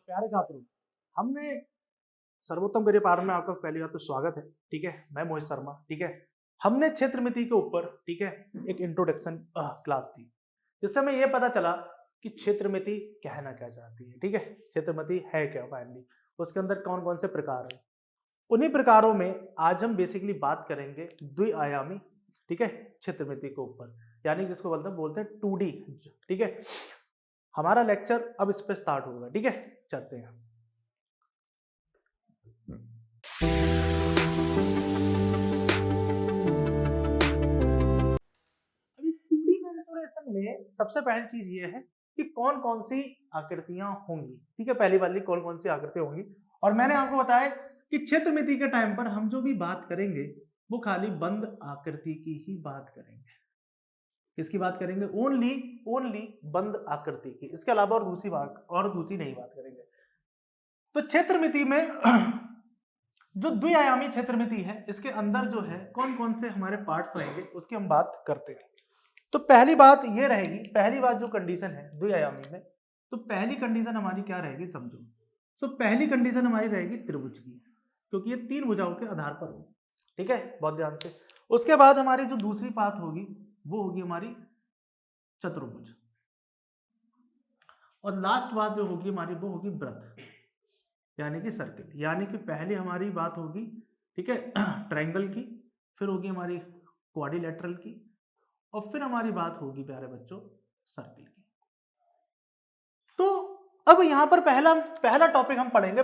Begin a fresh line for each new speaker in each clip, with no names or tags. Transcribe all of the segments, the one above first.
प्यारे छात्रों, हमने सर्वोत्तम करियर पार में आपका पहली बात तो स्वागत है। ठीक है, मैं मोहित शर्मा। ठीक है, हमने क्षेत्रमिति के ऊपर ठीक है एक इंट्रोडक्शन क्लास दी, जिससे हमें यह पता चला कि क्षेत्रमिति कहना क्या चाहती है। ठीक है, क्षेत्रमिति है क्या, फाइनली उसके अंदर कौन कौन से प्रकार है। उन्हीं प्रकारों में आज हम बेसिकली बात करेंगे द्विआयामी ठीक है क्षेत्रमिति के ऊपर, यानी जिसको बोलते हैं 2D। ठीक है, हमारा लेक्चर अब इस पे स्टार्ट होगा। ठीक है, चलते हैं। अभी 2D मेंसुरेशन में सबसे पहली चीज ये है कि कौन कौन सी आकृतियां होंगी। ठीक है, पहली वाली कौन कौन सी आकृतियां होंगी, और मैंने आपको बताया कि क्षेत्रमिति के टाइम पर हम जो भी बात करेंगे वो खाली बंद आकृति की ही बात करेंगे। किसकी बात करेंगे? ओनली ओनली बंद आकृति की, इसके अलावा और दूसरी नहीं बात करेंगे। तो क्षेत्रमिति में जो द्विआयामी क्षेत्रमिति है, इसके अंदर जो है कौन कौन से हमारे पार्ट्स रहेंगे उसकी हम बात करते हैं। तो पहली बात ये रहेगी, पहली बात जो कंडीशन है द्विआयामी में, तो पहली कंडीशन हमारी क्या रहेगी समझो। तो पहली कंडीशन हमारी रहेगी त्रिभुज की, क्योंकि ये तीन भुजाओं के आधार पर हो। ठीक है, बहुत ध्यान से। उसके बाद हमारी जो दूसरी बात होगी वो होगी हमारी चतुर्भुज, और लास्ट बात जो होगी हमारी वो होगी वृत्त, यानी कि सर्किल। यानी कि पहले हमारी बात होगी ठीक है ट्रायंगल की, फिर होगी हमारी क्वाड्रिलेटरल की, और फिर हमारी बात होगी प्यारे बच्चों सर्किल की। तो अब यहां पर पहला टॉपिक हम पढ़ेंगे,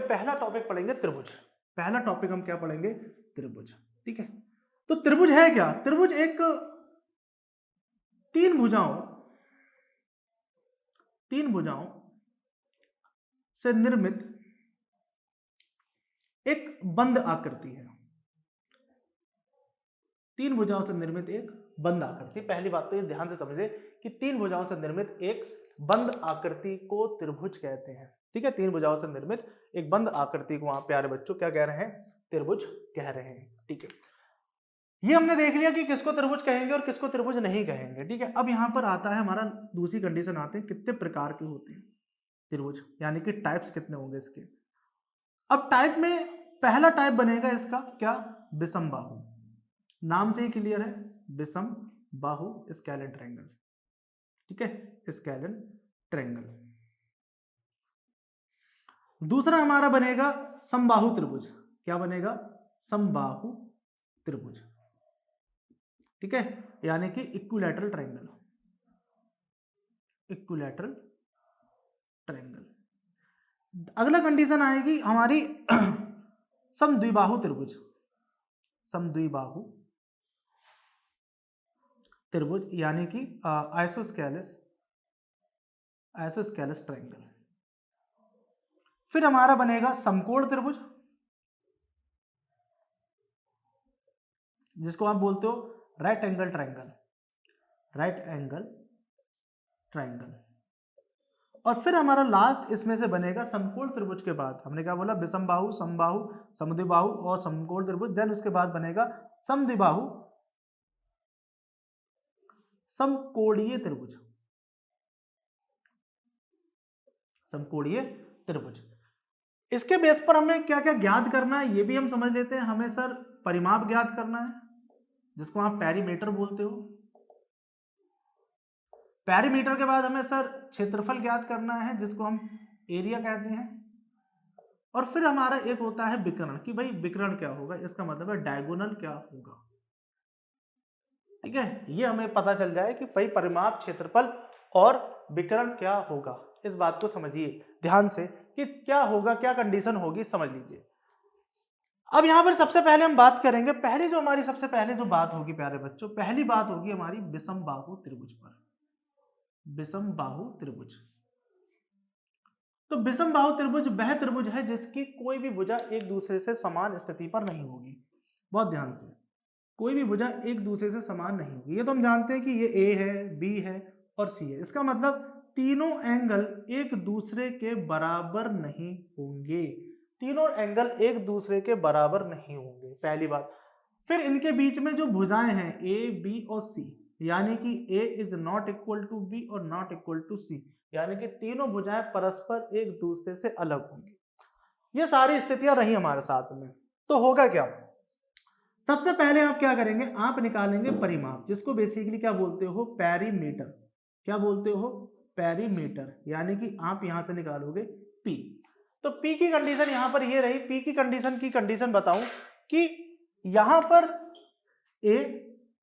त्रिभुज। पहला टॉपिक हम क्या पढ़ेंगे? त्रिभुज। ठीक है, तो त्रिभुज है क्या? त्रिभुज एक तीन भुजाओं से निर्मित एक बंद आकृति है। तीन भुजाओं से निर्मित एक बंद आकृति। पहली बात तो ये ध्यान से समझे कि तीन भुजाओं से निर्मित एक बंद आकृति को त्रिभुज कहते हैं। ठीक है, तीन भुजाओं से निर्मित एक बंद आकृति को आप प्यारे बच्चों क्या कह रहे हैं? त्रिभुज कह रहे हैं। ठीक है, ये हमने देख लिया कि किसको त्रिभुज कहेंगे और किसको त्रिभुज नहीं कहेंगे। ठीक है, अब यहां पर आता है हमारा दूसरी कंडीशन आते हैं, कितने प्रकार के होते हैं त्रिभुज, यानी कि टाइप्स कितने होंगे इसके। अब टाइप में पहला टाइप बनेगा इसका क्या? विषम बाहु। नाम से ही क्लियर है, विषम बाहु स्केलेन ट्रायंगल। ठीक है, स्केलेन ट्रायंगल। दूसरा हमारा बनेगा समबाहु त्रिभुज। क्या बनेगा? समबाहु त्रिभुज। ठीक है, यानी कि इक्विलैटरल ट्रायंगल। अगला कंडीशन आएगी हमारी समद्विबाहु त्रिभुज। समद्विबाहु त्रिभुज यानी कि आइसोस्केलस ट्रायंगल। फिर हमारा बनेगा समकोण त्रिभुज, जिसको आप बोलते हो राइट एंगल ट्रायंगल। और फिर हमारा लास्ट इसमें से बनेगा समकोण त्रिभुज के बाद हमने क्या बोला? विषम बाहु, समबाहु, समद्विबाहु और समकोण त्रिभुज। देन उसके बाद बनेगा समद्विबाहु समकोणीय त्रिभुज। इसके बेस पर हमें क्या क्या ज्ञात करना है ये भी हम समझ लेते हैं। हमें सर परिमाप ज्ञात करना है, जिसको आप पेरीमीटर बोलते हो। पेरीमीटर के बाद हमें सर क्षेत्रफल ज्ञात करना है, जिसको हम एरिया कहते हैं। और फिर हमारा एक होता है विकर्ण, कि भाई विकर्ण क्या होगा, इसका मतलब है डायगोनल क्या होगा। ठीक है, ये हमें पता चल जाए कि भाई परिमाप, क्षेत्रफल और विकर्ण क्या होगा। इस बात को समझिए ध्यान से कि क्या होगा, क्या कंडीशन होगी, समझ लीजिए। अब यहां पर सबसे पहले हम बात करेंगे, पहली जो हमारी सबसे पहले जो बात होगी प्यारे बच्चों, पहली बात होगी हमारी विषम बाहु त्रिभुज पर। विषम बाहु त्रिभुज। तो विषम बाहु त्रिभुज वह त्रिभुज है जिसकी कोई भी भुजा एक दूसरे से समान स्थिति पर नहीं होगी। बहुत ध्यान से, कोई भी भुजा एक दूसरे से समान नहीं होगी। ये तो हम जानते हैं कि ये ए है, बी है और सी है। इसका मतलब तीनों एंगल एक दूसरे के बराबर नहीं होंगे। तीनों एंगल एक दूसरे के बराबर नहीं होंगे, पहली बात। फिर इनके बीच में जो भुजाएं हैं ए, बी और सी, यानी कि A is not equal to B और नॉट इक्वल टू सी, यानी कि तीनों भुजाएं परस्पर एक दूसरे से अलग होंगी। ये सारी स्थितियां रही हमारे साथ में। तो होगा क्या, सबसे पहले आप क्या करेंगे, आप निकालेंगे परिमाप, जिसको बेसिकली क्या बोलते हो, पेरीमीटर। क्या बोलते हो, पेरीमीटर। यानी कि आप यहां से निकालोगे P। तो P की कंडीशन यहां पर ये रही, P की कंडीशन बताऊं कि यहां पर A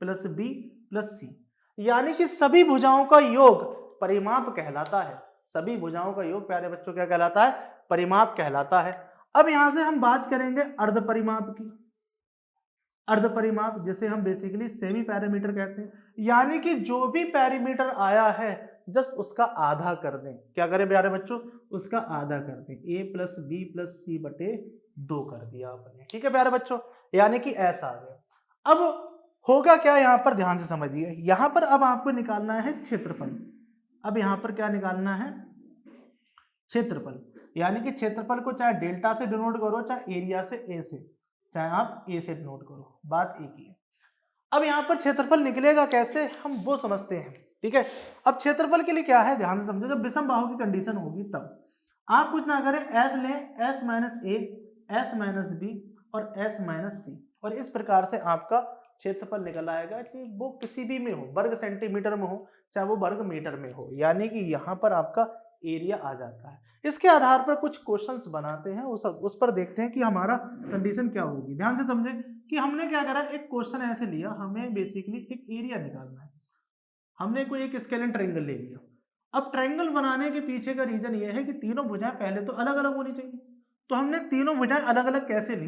plus B plus C, यानी कि सभी भुजाओं का योग परिमाप कहलाता है। सभी भुजाओं का योग प्यारे बच्चों क्या कहलाता है, परिमाप कहलाता है। अब यहां से हम बात करेंगे अर्ध परिमाप की। अर्ध परिमाप जिसे हम बेसिकली सेमी पैरामीटर कहते हैं, यानी कि जो भी पैरामीटर आया है जस्ट उसका आधा कर दें। क्या करें प्यारे बच्चों, उसका आधा कर दें। A प्लस बी प्लस सी बटे 2 कर दिया आपने, ठीक है प्यारे बच्चों, यानी कि ऐसा आ गया। अब होगा क्या, यहां पर ध्यान से समझिए, यहां पर अब आपको निकालना है क्षेत्रफल। अब यहां पर क्या निकालना है, क्षेत्रफल। यानी कि क्षेत्रफल को चाहे डेल्टा से डिनोट करो, चाहे एरिया से, ए से, चाहे आप ए से नोट करो, बात एक ही है। अब यहां पर क्षेत्रफल निकलेगा कैसे, हम वो समझते हैं, ठीक है। अब क्षेत्रफल के लिए क्या है, ध्यान से समझो, जब विषम बाहु की कंडीशन होगी तब आप कुछ ना करें, एस लें, एस माइनस ए, एस माइनस बी और एस माइनस सी, और इस प्रकार से आपका क्षेत्रफल निकल आएगा कि वो किसी भी में हो, वर्ग सेंटीमीटर में हो चाहे वो वर्ग मीटर में हो, यानी कि यहाँ पर आपका एरिया आ जाता है। इसके आधार पर कुछ क्वेश्चंस बनाते हैं, उस पर देखते हैं कि हमारा कंडीशन क्या होगी। ध्यान से समझें कि हमने क्या करा, एक क्वेश्चन ऐसे लिया, हमें बेसिकली एक एरिया निकालना है। हमने कोई एक स्केलेन ट्रायंगल ले लिया। अब ट्रायंगल बनाने के पीछे का रीजन ये है कि तीनों भुजाएं पहले तो अलग अलग होनी चाहिए। तो हमने तीनों भुजाएं अलग अलग कैसे ली,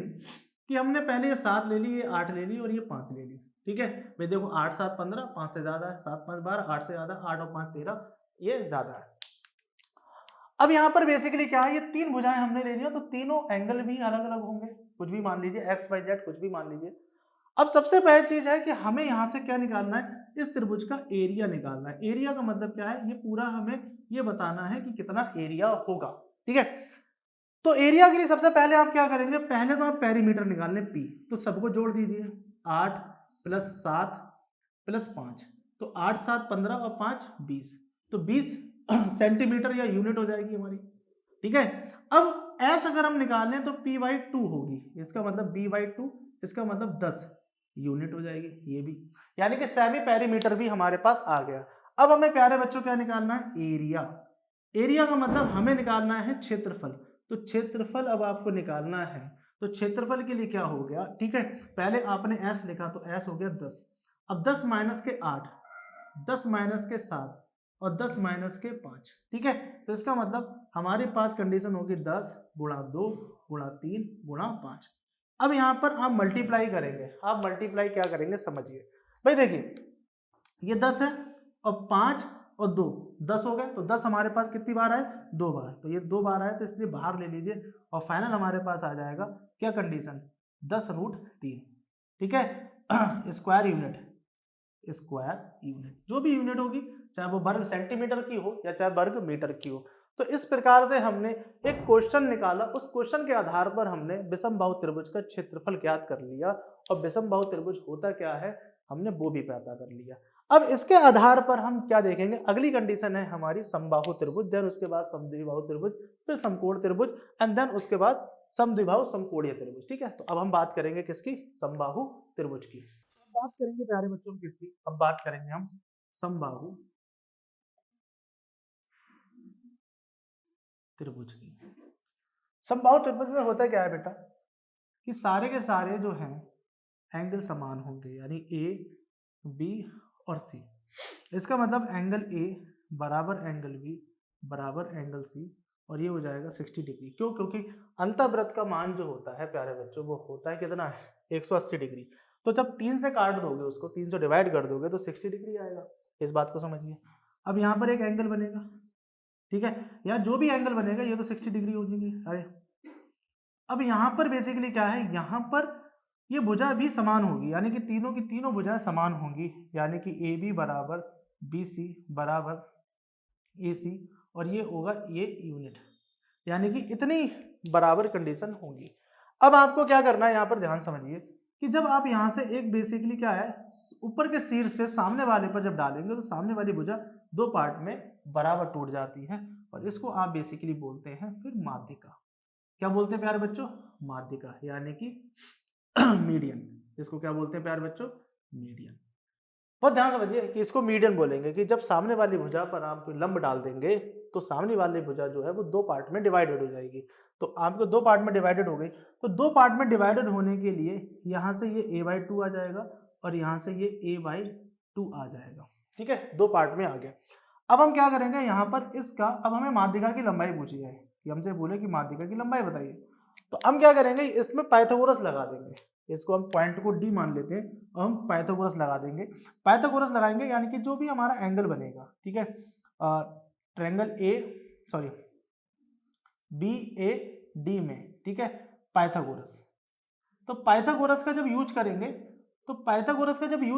कि हमने पहले ये 7 ले ली, ये 8 ले ली और ये 5 ले ली, ठीक है भाई। देखो 8 7 15, 5 से ज्यादा है, 7 5 12, 8 से ज्यादा, 8 और 5 13, ये ज्यादा है। अब यहाँ पर बेसिकली क्या है, ये तीन भुजाएं हमने ले ली, तो तीनों एंगल भी अलग अलग होंगे, कुछ भी मान लीजिए, एक्स वाई जेड कुछ भी मान लीजिए। अब सबसे पहली चीज है कि हमें यहाँ से क्या निकालना है, इस त्रिभुज का एरिया निकालना है। एरिया का मतलब क्या है, ये पूरा हमें ये बताना है कि कितना एरिया होगा, ठीक है। तो एरिया के लिए सबसे पहले आप क्या करेंगे, पहले तो आप पेरीमीटर निकाल लें P, तो सबको जोड़ दीजिए, 8 प्लस 7 प्लस 5, तो 8 7 15 और 5 20, तो 20 सेंटीमीटर या यूनिट हो जाएगी हमारी, ठीक है। अब एस अगर हम निकालें तो P/2 होगी, इसका मतलब B/2, इसका मतलब 10 यूनिट हो जाएगी ये भी, यानी कि सेमी पेरीमीटर भी हमारे पास आ गया। अब हमें प्यारे बच्चों क्या निकालना है, एरिया। एरिया का मतलब हमें निकालना है क्षेत्रफल, तो क्षेत्रफल अब आपको निकालना है। तो क्षेत्रफल के लिए क्या हो गया, ठीक है, पहले आपने एस लिखा तो एस हो गया 10। अब 10 माइनस के 8, 10 माइनस के 7 और 10 माइनस के 5, ठीक है। तो इसका मतलब हमारे पास कंडीशन होगी 10 गुणा 2 गुणा 3 गुणा 5। अब यहाँ पर आप मल्टीप्लाई करेंगे, आप मल्टीप्लाई क्या करेंगे समझिए भाई। देखिए ये 10 है और 5 और 2 10 हो गए, तो 10 हमारे पास कितनी बार आए, 2 बार, तो ये 2 बार आए तो इसलिए बाहर ले लीजिए, और फाइनल हमारे पास आ जाएगा क्या कंडीशन, 10√3, ठीक है। स्क्वायर यूनिट, स्क्वायर यूनिट, जो भी यूनिट होगी, चाहे वो वर्ग सेंटीमीटर की हो या चाहे वर्ग मीटर की हो। तो इस प्रकार से हमने एक क्वेश्चन निकाला, उस क्वेश्चन के आधार पर हमने विषम बाहु त्रिभुज का क्षेत्रफल ज्ञात कर लिया, और विषम बाहु त्रिभुज होता क्या है हमने वो भी पता कर लिया। अब इसके आधार पर हम क्या देखेंगे, अगली कंडीशन है हमारी समबाहु त्रिभुज, देन उसके बाद समद्विबाहु त्रिभुज, फिर समकोण त्रिभुज, एंड देन उसके बाद समद्विबाहु समकोणीय त्रिभुज, ठीक है। तो अब हम बात करेंगे किसकी, समबाहु त्रिभुज की। बात करेंगे प्यारे बच्चों किसकी, अब बात करेंगे हम समबाहु त्रिभुज की। समबाहु त्रिभुज में होता क्या है बेटा, कि सारे के सारे जो हैं एंगल समान होंगे, यानी ए बी और सी। इसका मतलब एंगल ए बराबर एंगल बी बराबर एंगल सी, और ये हो जाएगा 60 डिग्री। क्यों, क्योंकि अंतःवृत्त का मान जो होता है प्यारे बच्चों वो होता है कितना है, 180 डिग्री। तो जब 3 से काट दोगे उसको, 3 से डिवाइड कर दोगे तो 60 डिग्री आएगा, इस बात को समझिए। अब यहाँ पर एक एंगल बनेगा, ठीक है, या जो भी एंगल बनेगा ये तो 60 डिग्री हो जाएगी। अरे अब यहाँ पर बेसिकली क्या है, यहाँ पर ये भुजा भी समान होगी, यानी कि तीनों की तीनों भुजाएं समान होंगी, यानी कि ए बी बराबर बी सी बराबर ए सी, और ये होगा ये यूनिट, यानी कि इतनी बराबर कंडीशन होंगी। अब आपको क्या करना है, यहाँ पर ध्यान समझिए कि जब आप यहाँ से एक बेसिकली क्या है ऊपर के शीर्ष से सामने वाले पर जब डालेंगे तो सामने वाली भुजा दो पार्ट में बराबर टूट जाती है, और इसको आप बेसिकली बोलते हैं फिर माध्यिका। क्या बोलते हैं प्यारे बच्चों? माध्यिका, यानी कि मीडियन। इसको क्या बोलते हैं प्यारे बच्चों? मीडियन। बहुत ध्यान समझिए कि इसको मीडियन बोलेंगे कि जब सामने वाली भुजा पर आप लंब डाल देंगे तो सामने वाली भुजा जो है वो दो पार्ट में डिवाइडेड हो जाएगी। तो आपको दो पार्ट में डिवाइडेड हो गई, तो दो पार्ट में डिवाइडेड होने के लिए यहाँ से ये a/2 आ जाएगा और यहाँ से ये a/2 आ जाएगा। ठीक है, दो पार्ट में आ गया। अब हम क्या करेंगे यहाँ पर इसका, अब हमें माध्यिका की लंबाई पूछी है कि हमसे बोले कि माध्यिका की लंबाई बताइए, तो हम क्या करेंगे इसमें पाइथागोरस लगा देंगे। इसको हम पॉइंट को डी मान लेते हैं और हम पाइथागोरस लगा देंगे। पाइथागोरस लगाएंगे यानी कि जो भी हमारा एंगल बनेगा, ठीक है, ट्रायंगल BAD में, ठीक है, पाइथागोरस। तो पाइथागोरस का जब यूज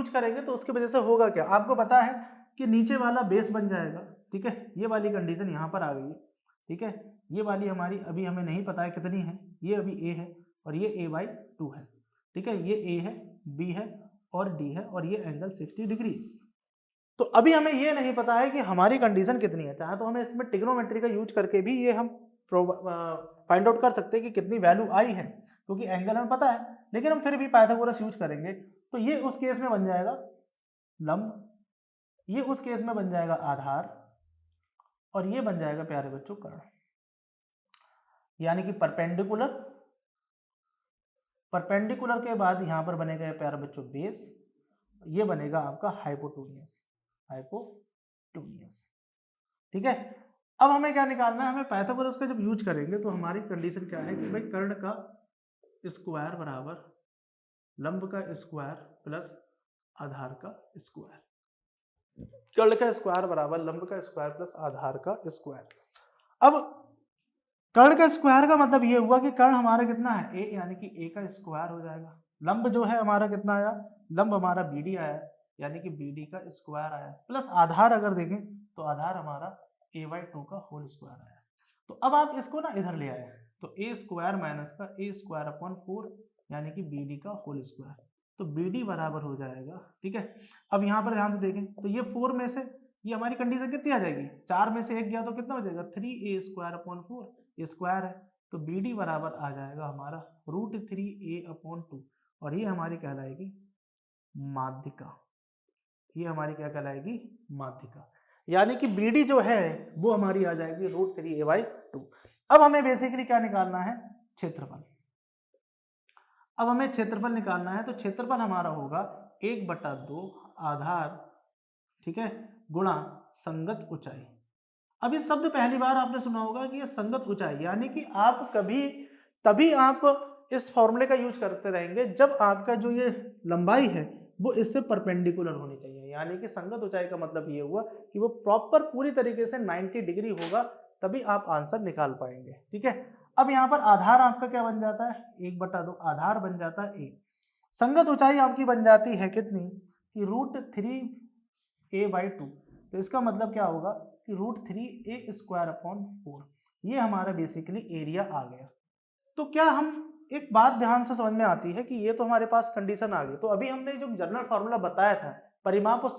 करेंगे तो उसकी वजह से होगा क्या, आपको पता है कि नीचे वाला बेस बन जाएगा। ठीक है, ये वाली कंडीशन यहाँ पर आ गई है। ठीक है, ये वाली हमारी अभी हमें नहीं पता है कितनी है, ये अभी a है और ये a/2 है। ठीक है, ये a है, b है और d है और ये एंगल 60 डिग्री। तो अभी हमें ये नहीं पता है कि हमारी कंडीशन कितनी है। चाहे तो हमें इसमें ट्रिग्नोमेट्री का यूज करके भी ये हम फाइंड आउट कर सकते हैं कि कितनी वैल्यू आई है, क्योंकि एंगल हमें पता है, लेकिन हम फिर भी पाइथागोरस यूज करेंगे। तो ये उस केस में बन जाएगा लंब, ये उस केस में बन जाएगा आधार और ये बन जाएगा प्यारे बच्चों कर्ण। यानी कि परपेंडिकुलर के बाद यहां पर बनेगा प्यारे बच्चों बेस, ये बनेगा आपका हाइपोटेन्यूज। ठीक है, अब हमें क्या निकालना है, हमें पाइथागोरस का जब यूज करेंगे तो हमारी कंडीशन क्या है कि भाई कर्ण का स्क्वायर बराबर लंब का स्क्वायर प्लस आधार का स्क्वायर। कर्ण का स्क्वायर बराबर लंब का स्क्वायर प्लस आधार का स्क्वायर। अब कर्ण का स्क्वायर का मतलब ये हुआ कि कर्ण हमारा कितना है a, यानी कि a का स्क्वायर हो जाएगा। लंब जो है हमारा कितना आया, लंब हमारा BD आया, यानी कि BD का स्क्वायर आया, प्लस आधार अगर देखें तो आधार हमारा a/2 का होल स्क्वायर आया। तो अब आप इसको ना इधर ले आए, तो a स्क्वायर माइनस का a स्क्वायर अपॉन 4 यानी कि BD का होल स्क्वायर, तो BD बराबर हो जाएगा। ठीक है, अब यहाँ पर ध्यान से देखें तो ये 4 में से ये हमारी कंडीशन कितनी आ जाएगी, 4 में से 1 गया तो कितना बचेगा 3a स्क्वायर अपॉन 4, ये स्क्वायर है, तो BD बराबर आ जाएगा हमारा √3a/2 और ये हमारी कहलाएगी माध्यिका। ये हमारी क्या कहलाएगी, माध्यिका। यानी कि BD जो है वो हमारी आ जाएगी √3a/2। अब हमें बेसिकली क्या निकालना है, क्षेत्रफल। अब हमें क्षेत्रफल निकालना है, तो क्षेत्रफल हमारा होगा 1/2 आधार, ठीक है, गुणा संगत ऊंचाई। अब ये शब्द पहली बार आपने सुना होगा कि ये संगत ऊंचाई, यानी कि आप तभी आप इस फॉर्मूले का यूज करते रहेंगे जब आपका जो ये लंबाई है वो इससे परपेंडिकुलर होनी चाहिए। यानी कि संगत ऊंचाई का मतलब ये हुआ कि वो प्रॉपर पूरी तरीके से 90 डिग्री होगा, तभी आप आंसर निकाल पाएंगे। ठीक है, अब यहाँ पर आधार आपका क्या बन जाता है, 1/2 आधार बन जाता है a। संगत ऊंचाई आपकी बन जाती है कितनी, कि √3a/2। तो इसका मतलब क्या होगा कि √3a स्क्वायर अपॉन 4, ये हमारा बेसिकली एरिया आ गया। तो क्या हम एक बात ध्यान से समझ में आती है कि ये तो हमारे पास कंडीशन आ गई, तो अभी हमने जो जनरल फार्मूला बताया था परिमाप और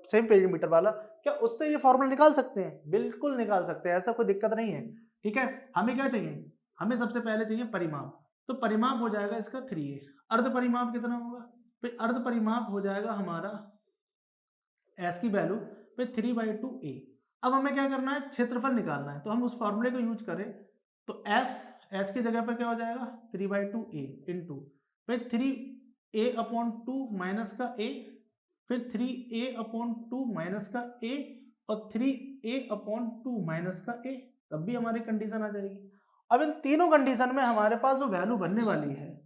सेम पेरीमीटर वाला, क्या उससे ये फार्मूला निकाल सकते हैं? बिल्कुल निकाल सकते हैं, ऐसा कोई दिक्कत नहीं है। ठीक है, हमें क्या चाहिए, हमें सबसे पहले चाहिए परिमाप, तो परिमाप हो जाएगा इसका 3a। अर्ध परिमाप कितना होगा, फिर अर्ध परिमाप हो जाएगा हमारा s की वैल्यू पे 3/2a। अब हमें क्या करना है, क्षेत्रफल निकालना है, तो हम उस फॉर्मूले को यूज करें तो s की जगह पर क्या हो जाएगा 3/2a इंटू फिर 3a/2 माइनस का a, फिर 3a/2 माइनस का a और 3a/2 माइनस का a, तब भी हमारी कंडीशन आ जाएगी। अब इन तीनों कंडीशन में हमारे पास जो वैल्यू बनने वाली है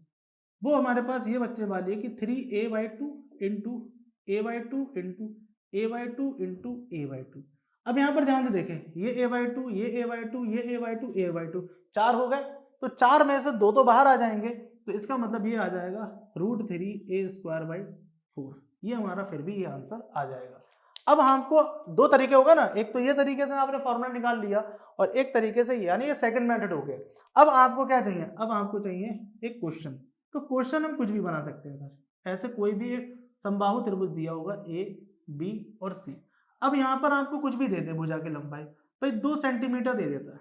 वो हमारे पास ये बचने वाली है कि 3a/2 into a/2 into a/2 into a/2। अब यहाँ पर ध्यान से देखें, ये a/2 ये a/2 ये a/2 a/2 4 हो गए, तो 4 में से 2 तो बाहर आ जाएंगे, तो इसका मतलब ये आ जाएगा √3a²/4। ये हमारा फिर भी ये आंसर आ जाएगा। अब हमको दो तरीके होगा ना, एक तो ये तरीके से आपने फॉर्मूला निकाल लिया और एक तरीके से, यानी ये सेकंड मेथड हो गया। अब आपको क्या चाहिए, अब आपको चाहिए एक क्वेश्चन। तो क्वेश्चन हम कुछ भी बना सकते हैं सर, ऐसे कोई भी एक समबाहु त्रिभुज दिया होगा A, B और C। अब यहाँ पर आपको कुछ भी दे दे भुजा की लंबाई, भाई 2 सेंटीमीटर दे देता है,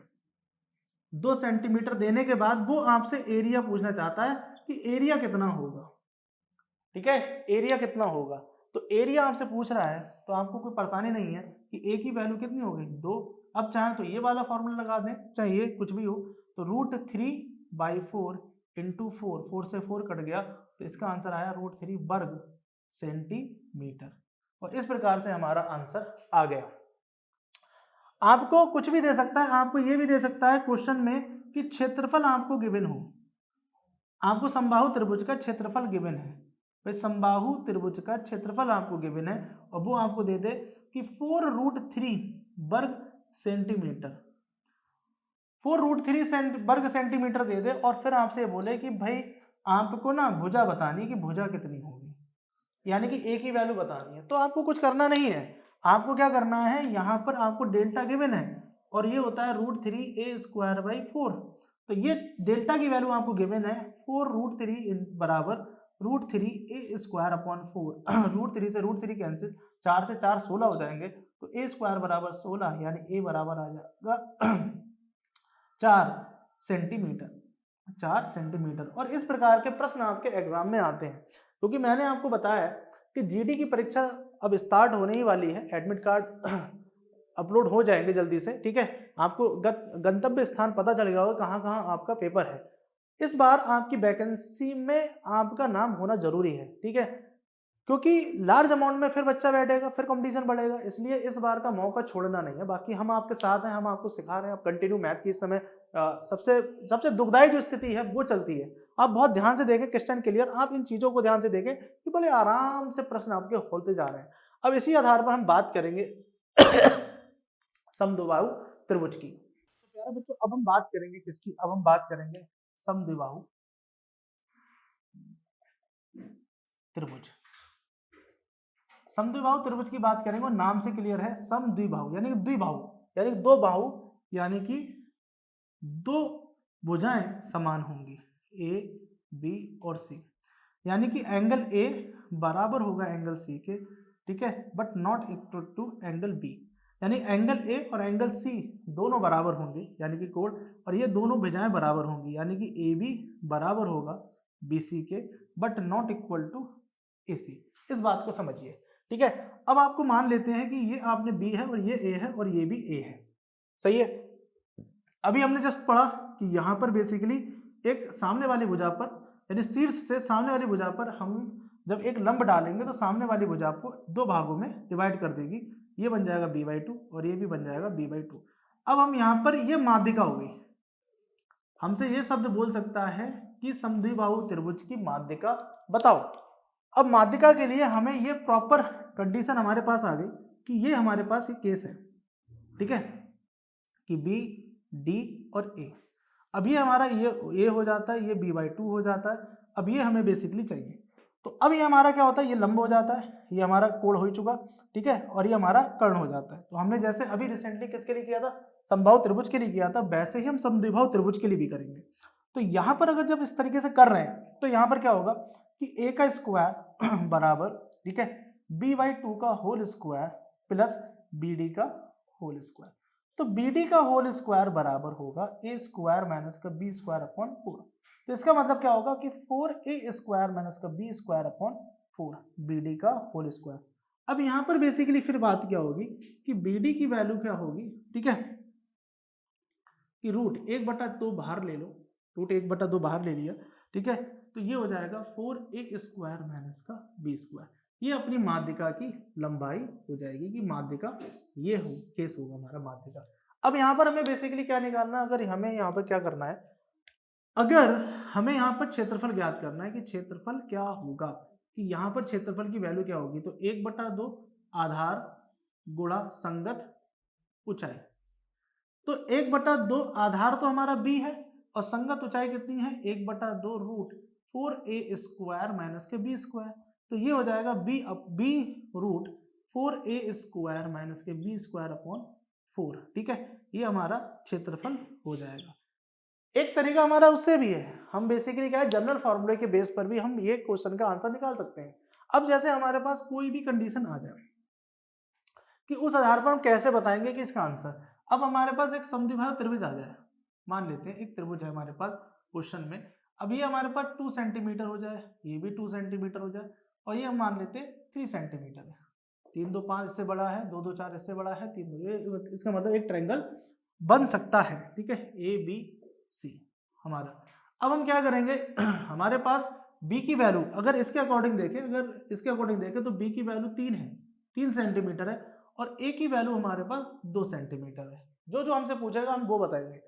2 सेंटीमीटर देने के बाद वो आपसे एरिया पूछना चाहता है कि एरिया कितना होगा, ठीक है, एरिया कितना होगा। तो एरिया आपसे पूछ रहा है तो आपको कोई परेशानी नहीं है कि ए की वैल्यू कितनी हो गई 2। अब चाहे तो ये वाला फॉर्मूला लगा दें, चाहे ये कुछ भी हो, तो √3/4 इंटू 4 से 4 कट गया, तो इसका आंसर आया √3 वर्ग सेंटीमीटर। और इस प्रकार से हमारा आंसर आ गया। आपको कुछ भी दे सकता है, आपको ये भी दे सकता है क्वेश्चन में कि क्षेत्रफल आपको गिवन हो, आपको समबाहु त्रिभुज का क्षेत्रफल गिवन है, भाई समबाहु त्रिभुज का क्षेत्रफल आपको गिवन है और वो आपको दे दे कि 4√3 वर्ग सेंटीमीटर, 4√3 वर्ग सेंटीमीटर दे दे और फिर आपसे बोले कि भाई आपको ना भुजा बतानी कि भुजा कितनी होगी, यानी कि ए की वैल्यू बतानी है। तो आपको कुछ करना नहीं है, आपको क्या करना है, यहाँ पर आपको डेल्टा गिवन है और ये होता है √3a² 4। तो ये डेल्टा की वैल्यू आपको गिवन है 4√3 बराबर √3a² 4। √3 से √3 कैंसिल, 4 से 4 16 हो जाएंगे, तो a² बराबर 16, यानी a बराबर आ जाएगा 4 सेंटीमीटर, 4 सेंटीमीटर। और इस प्रकार के प्रश्न आपके एग्जाम में आते हैं, क्योंकि मैंने आपको बताया कि जीडी की परीक्षा अब स्टार्ट होने ही वाली है, एडमिट कार्ड अपलोड हो जाएंगे जल्दी से, ठीक है। आपको गंतव्य स्थान पता चल गया होगा कहाँ कहाँ आपका पेपर है। इस बार आपकी वैकेंसी में आपका नाम होना जरूरी है, ठीक है, क्योंकि लार्ज अमाउंट में फिर बच्चा बैठेगा, फिर कंपटीशन बढ़ेगा, इसलिए इस बार का मौका छोड़ना नहीं है। बाकी हम आपके साथ हैं, हम आपको सिखा रहे हैं, आप कंटिन्यू मैथ की इस समय सबसे दुखदाई जो स्थिति है वो चलती है। आप बहुत ध्यान से देखें, क्वेश्चन क्लियर, आप इन चीज़ों को ध्यान से देखें कि बड़े आराम से प्रश्न आपके होते जा रहे हैं। अब इसी आधार पर हम बात करेंगे समद्विबाहु त्रिभुज की। तो प्यारे बच्चों, अब हम बात करेंगे किसकी, अब हम बात करेंगे समद्विबाहु त्रिभुज। समद्विबाहु त्रिभुज की बात करेंगे और नाम से क्लियर है, समद्विबाहु यानी कि द्विबाहु, यानी दो बाहु, यानी कि दो भुजाएं समान होंगी, ए बी और सी, यानी कि एंगल ए बराबर होगा एंगल सी के, ठीक है, but not equal to angle B, यानी एंगल ए और एंगल सी दोनों बराबर होंगे, यानी कि कोण, और ये दोनों भुजाएं बराबर होंगी, यानी कि ए बी बराबर होगा बी सी के, बट नॉट इक्वल टू ए सी। इस बात को समझिए, ठीक है। अब आपको मान लेते हैं कि ये आपने बी है और ये ए है और ये भी ए है, सही है। अभी हमने जस्ट पढ़ा कि यहाँ पर बेसिकली एक सामने वाली भुजा पर, यानी शीर्ष से सामने वाली भुजा पर हम जब एक लंब डालेंगे तो सामने वाली भुजा को दो भागों में डिवाइड कर देगी, ये बन जाएगा b/2 और ये भी बन जाएगा b/2। अब हम यहाँ पर ये माध्यिका हो गई, हमसे ये शब्द बोल सकता है कि समद्विबाहु त्रिभुज की माध्यिका बताओ। अब माध्यिका के लिए हमें ये प्रॉपर कंडीशन हमारे पास आ गई कि ये हमारे पास ये केस है, ठीक है, कि बी डी और ए। अब ये हमारा ये ए हो जाता है, ये b/2 हो जाता है। अब ये हमें बेसिकली चाहिए, तो अब ये हमारा क्या होता है, ये लंब हो जाता है, ये हमारा कोण हो चुका, ठीक है, और ये हमारा कर्ण हो जाता है। तो हमने जैसे अभी रिसेंटली किसके लिए किया था, समबाहु त्रिभुज के लिए किया था, वैसे ही हम समद्विबाहु त्रिभुज के लिए भी करेंगे। तो यहाँ पर अगर जब इस तरीके से कर रहे हैं तो यहाँ पर क्या होगा कि ए का स्क्वायर बराबर, ठीक है, b/2 का whole square plus B D का होल स्क्वायर। तो बी डी का होल स्क्वायर बराबर होगा ए स्क्वायर माइनस का बी स्क्वायर अपॉन 4। तो इसका मतलब क्या होगा कि 4a स्क्वायर माइनस का B square upon 4 B D का होल स्क्वायर। अब यहाँ पर बेसिकली फिर बात क्या होगी कि बी डी की वैल्यू क्या होगी, ठीक है, कि √1/2 बाहर ले लो, √1/2 बाहर ले लिया, ठीक है, तो ये हो जाएगा 4a स्क्वायर माइनस का बी स्क्वायर। ये अपनी माध्यिका की लंबाई हो जाएगी कि माध्यिका ये हो, केस होगा हमारा माध्यिका। अब यहाँ पर हमें बेसिकली क्या निकालना, अगर हमें यहाँ पर क्या करना है, अगर हमें यहाँ पर क्षेत्रफल ज्ञात करना है कि क्षेत्रफल क्या होगा, कि यहाँ पर क्षेत्रफल की वैल्यू क्या होगी, तो 1/2 आधार गुणा संगत ऊंचाई। तो 1/2 आधार तो हमारा b है और संगत ऊंचाई कितनी है, 1/2 √4a स्क्वायर माइनस के बी स्क्वायर। तो ये हो जाएगा b√4a स्क्वायर माइनस के बी स्क्वायर अपॉन 4, ठीक है, ये हमारा क्षेत्रफल हो जाएगा। एक तरीका हमारा उससे भी है, हम बेसिकली क्या है, जनरल फॉर्मूले के बेस पर भी हम ये क्वेश्चन का आंसर निकाल सकते हैं। अब जैसे हमारे पास कोई भी कंडीशन आ जाए कि उस आधार पर हम कैसे बताएंगे कि इसका आंसर। अब हमारे पास एक समद्विबाहु त्रिभुज आ जाए, मान लेते हैं एक त्रिभुज है हमारे पास क्वेश्चन में, अब ये हमारे पास 2 सेंटीमीटर हो जाए, ये भी 2 सेंटीमीटर हो जाए, और ये हम मान लेते हैं 3 सेंटीमीटर है, 3 2 5 इससे बड़ा है, 2 2 4 इससे बड़ा है, 3 2 ये, इसका मतलब एक ट्रायंगल बन सकता है, ठीक है, ए बी सी हमारा। अब हम क्या करेंगे, हमारे पास b की वैल्यू अगर इसके अकॉर्डिंग देखें, अगर इसके अकॉर्डिंग देखें तो b की वैल्यू 3 है, 3 सेंटीमीटर है, और a की वैल्यू हमारे पास 2 सेंटीमीटर है। जो जो हमसे पूछेगा हम वो बताएंगे।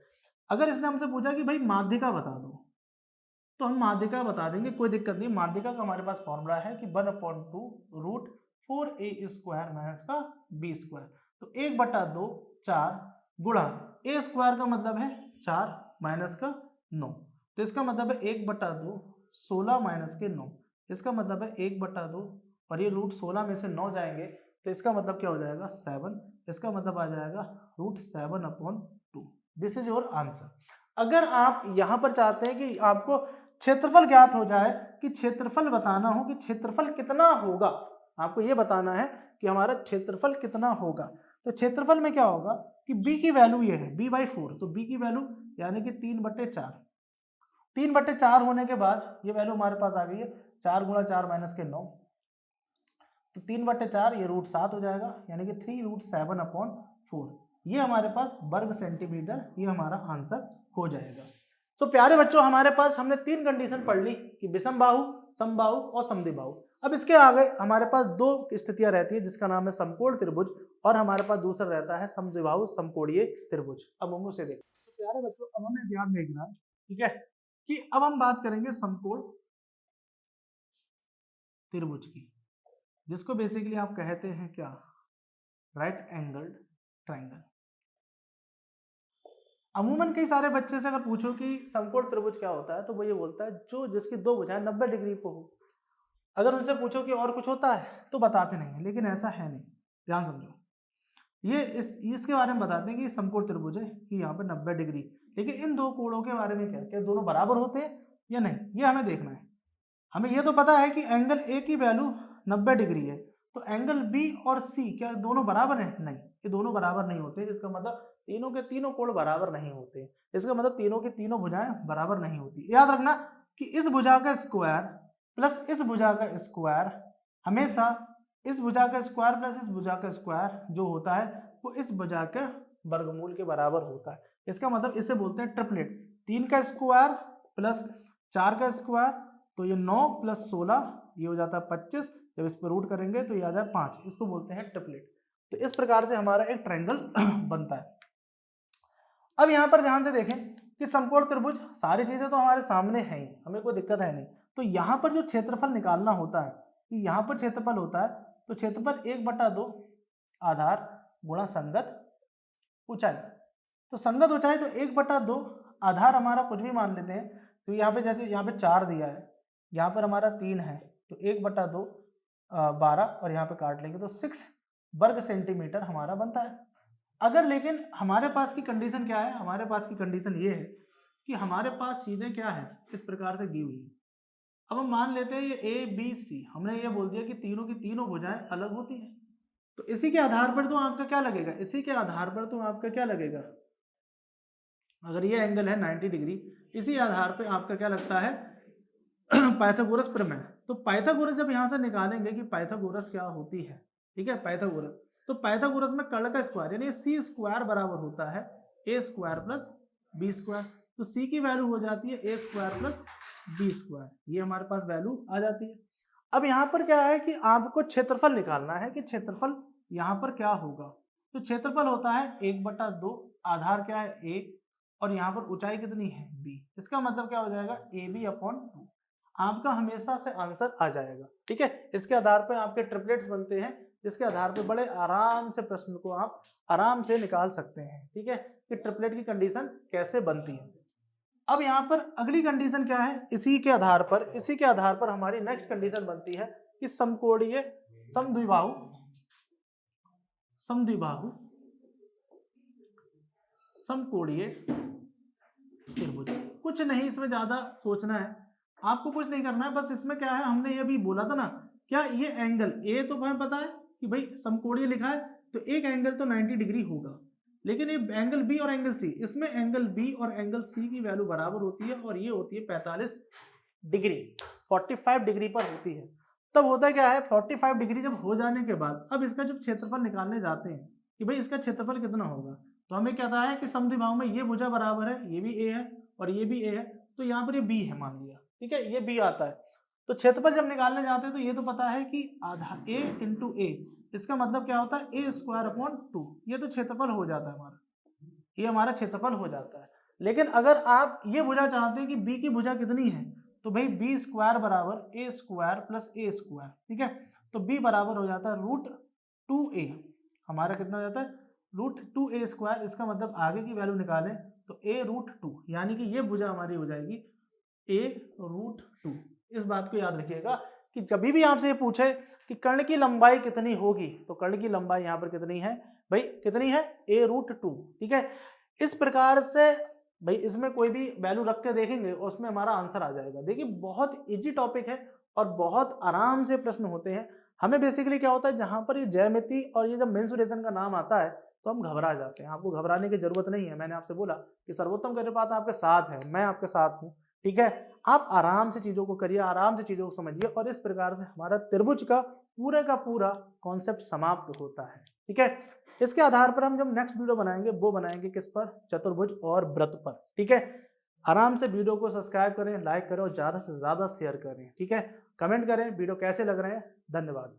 अगर इसने हमसे पूछा कि भाई माध्यिका बता दो, तो हम माध्यिका बता देंगे, कोई दिक्कत नहीं। माध्यिका का हमारे पास फॉर्मूला है कि 1/2 √4a² माइनस का b स्क्वायर, तो 1/2 4 गुणा a स्क्वायर का मतलब है 4 माइनस का 9, तो इसका मतलब है 1/2 16 माइनस के 9, इसका मतलब है 1/2, और ये √16 में से 9 जाएंगे तो इसका मतलब क्या हो जाएगा 7, इसका मतलब आ जाएगा √7/2। This is your answer. अगर आप यहां पर चाहते हैं कि आपको क्षेत्रफल ज्ञात हो जाए, कि क्षेत्रफल बताना हो कि क्षेत्रफल कितना होगा, आपको ये बताना है कि हमारा क्षेत्रफल कितना होगा, तो क्षेत्रफल में क्या होगा कि b की वैल्यू ये है b/4, तो b की वैल्यू यानी कि 3/4, 3/4 होने के बाद ये वैल्यू हमारे पास आ गई है 4 गुणा 4 माइनस के 9, तो 3/4 ये √7 हो जाएगा, यानी कि 3√7/4, ये हमारे पास वर्ग सेंटीमीटर, ये हमारा आंसर हो जाएगा। तो प्यारे बच्चों हमारे पास हमने 3 कंडीशन पढ़ ली कि विषमबाहु, समबाहु और समद्विबाहु। अब इसके आगे हमारे पास 2 स्थितियां रहती है, जिसका नाम है समकोण त्रिभुज, और हमारे पास दूसरा रहता है समद्विबाहु समकोणीय त्रिभुज। अब हम उसे देखते हैं। तो प्यारे बच्चों अब हमें ध्यान देखना है, ठीक है, कि अब हम बात करेंगे समकोण त्रिभुज की, जिसको बेसिकली आप कहते हैं क्या, राइट एंगल्ड ट्रायंगल। अमूमन कई सारे बच्चे से अगर पूछो कि समकोण त्रिभुज क्या होता है, तो वो ये बोलता है जो जिसकी 2 भुजाएं 90 डिग्री पर हो। अगर उनसे पूछो कि और कुछ होता है तो बताते नहीं है, लेकिन ऐसा है नहीं, ध्यान समझो। ये इसके बारे में बताते हैं कि समकोण त्रिभुज है कि यहाँ पे 90 डिग्री, लेकिन इन 2 कोणों के बारे में क्या दोनों बराबर होते हैं या नहीं, ये हमें देखना है। हमें ये तो पता है कि एंगल ए की वैल्यू 90 डिग्री है, तो एंगल बी और सी क्या दोनों बराबर हैं? नहीं, ये दोनों बराबर नहीं होते, इसका मतलब तीनों के तीनों कोण बराबर नहीं होते, इसका मतलब तीनों की तीनों भुजाएं बराबर नहीं होती। याद रखना कि इस भुजा का स्क्वायर प्लस इस भुजा का स्क्वायर हमेशा इस भुजा का स्क्वायर प्लस इस भुजा का स्क्वायर जो होता है वो इस भुजा के वर्गमूल के बराबर होता है। इसका मतलब इसे बोलते हैं ट्रिपलेट, 3 का स्क्वायर प्लस 4 का स्क्वायर, तो ये 9 प्लस 16 ये हो जाता है 25, जब इस पर रूट करेंगे तो ये आ जाए 5, इसको बोलते हैं ट्रिपलेट। तो इस प्रकार से हमारा एक ट्रायंगल बनता है। अब यहाँ पर ध्यान से देखें कि समकोण त्रिभुज सारी चीजें तो हमारे सामने हैं ही, हमें कोई दिक्कत है नहीं। तो यहाँ पर जो क्षेत्रफल निकालना होता है कि यहाँ पर क्षेत्रफल होता है, तो क्षेत्रफल 1/2 आधार गुणा संगत ऊंचाई, तो संगत ऊंचाई तो 1/2 आधार हमारा कुछ भी मान लेते हैं, तो यहाँ पे जैसे यहाँ पे 4 दिया है, यहाँ पर हमारा 3 है, तो 1/2 12, और यहाँ पे काट लेंगे तो 6 वर्ग सेंटीमीटर हमारा बनता है। अगर लेकिन हमारे पास की कंडीशन क्या है, हमारे पास की कंडीशन ये है कि हमारे पास चीजें क्या है इस प्रकार से दी हुई है। अब हम मान लेते हैं ये ए बी सी, हमने ये बोल दिया कि तीनों की तीनों भुजाएं अलग होती हैं, तो इसी के आधार पर तो आपका क्या लगेगा, इसी के आधार पर तो आपका क्या लगेगा, अगर ये एंगल है 90 डिग्री, इसी आधार पर आपका क्या लगता है पाइथागोरस प्रमेय। तो पाइथागोरस जब यहाँ से निकालेंगे कि पाइथागोरस क्या होती है, ठीक है, पाइथागोरस, तो पाइथागोरस में कर्ण का स्क्वायर यानी सी स्क्वायर बराबर होता है ए स्क्वायर प्लस बी स्क्वायर, तो सी की वैल्यू हो जाती है ए स्क्वायर प्लस बी स्क्वायर, ये हमारे पास वैल्यू आ जाती है। अब यहाँ पर क्या है कि आपको क्षेत्रफल निकालना है कि क्षेत्रफल यहाँ पर क्या होगा, तो क्षेत्रफल होता है 1/2, आधार क्या है ए, और यहाँ पर ऊंचाई कितनी है बी, इसका मतलब क्या हो जाएगा AB/2, आपका हमेशा से आंसर आ जाएगा, ठीक है। इसके आधार पर आपके ट्रिपलेट्स बनते हैं, जिसके आधार पर बड़े आराम से प्रश्न को आप आराम से निकाल सकते हैं, ठीक है, कि ट्रिपलेट की कंडीशन कैसे बनती है। अब यहाँ पर अगली कंडीशन क्या है, इसी के आधार पर हमारी नेक्स्ट कंडीशन बनती है कि समकोणीय समद्विबाहु समकोणीय त्रिभुज। कुछ नहीं इसमें ज्यादा सोचना है, आपको कुछ नहीं करना है, बस इसमें क्या है, हमने ये भी बोला था ना, क्या ये एंगल ए तो हमें पता है कि भाई समकोणीय लिखा है, तो एक एंगल तो 90 डिग्री होगा, लेकिन ये एंगल बी और एंगल सी, इसमें एंगल बी और एंगल सी की वैल्यू बराबर होती है और ये होती है 45 डिग्री, 45 डिग्री पर होती है। तब होता क्या है, 45 डिग्री जब हो जाने के बाद अब इसका जब क्षेत्रफल निकालने जाते हैं कि भाई इसका क्षेत्रफल कितना होगा, तो हमें क्या था है कि समद्विबाहु में ये भुजा बराबर है, ये भी ए है और ये भी ए है, तो यहाँ पर ये बी है मान लिया, ठीक है, ये बी आता है। तो क्षेत्रफल जब निकालने जाते हैं तो ये तो पता है कि आधा ए इंटू ए, इसका मतलब क्या होता है ए स्क्वायर अपॉन 2, ये तो क्षेत्रफल हो जाता है हमारा, ये हमारा क्षेत्रफल हो जाता है। लेकिन अगर आप ये भुजा चाहते हैं कि बी की भुजा कितनी है, तो भाई बी स्क्वायर बराबर ए स्क्वायर प्लस ए स्क्वायर, ठीक है, तो बी बराबर हो जाता है रूट 2a, हमारा कितना हो जाता है रूट 2a स्क्वायर, इसका मतलब आगे की वैल्यू निकालें तो a रूट 2, यानी कि ये भुजा हमारी हो जाएगी a रूट 2। इस बात को याद रखिएगा कि जब भी आपसे ये पूछे कि कर्ण की लंबाई कितनी होगी, तो कर्ण की लंबाई यहाँ पर कितनी है भाई, कितनी है a रूट 2, ठीक है। इस प्रकार से भाई इसमें कोई भी वैल्यू रख के देखेंगे और उसमें हमारा आंसर आ जाएगा। देखिए बहुत इजी टॉपिक है और बहुत आराम से प्रश्न होते हैं। हमें बेसिकली क्या होता है, जहां पर ये ज्यामिति और ये जब मेंसुरेशन का नाम आता है तो हम घबरा जाते हैं। आपको घबराने की जरूरत नहीं है, मैंने आपसे बोला कि सर्वोत्तम कृपात आपके साथ है, मैं आपके साथ हूँ, ठीक है। आप आराम से चीजों को करिए, आराम से चीजों को समझिए और इस प्रकार से हमारा त्रिभुज का पूरा कॉन्सेप्ट समाप्त होता है, ठीक है। इसके आधार पर हम जब नेक्स्ट वीडियो बनाएंगे वो बनाएंगे किस पर, चतुर्भुज और वृत्त पर, ठीक है। आराम से वीडियो को सब्सक्राइब करें, लाइक करें और ज्यादा से ज्यादा शेयर करें, ठीक है। कमेंट करें वीडियो कैसे लग रहे हैं। धन्यवाद।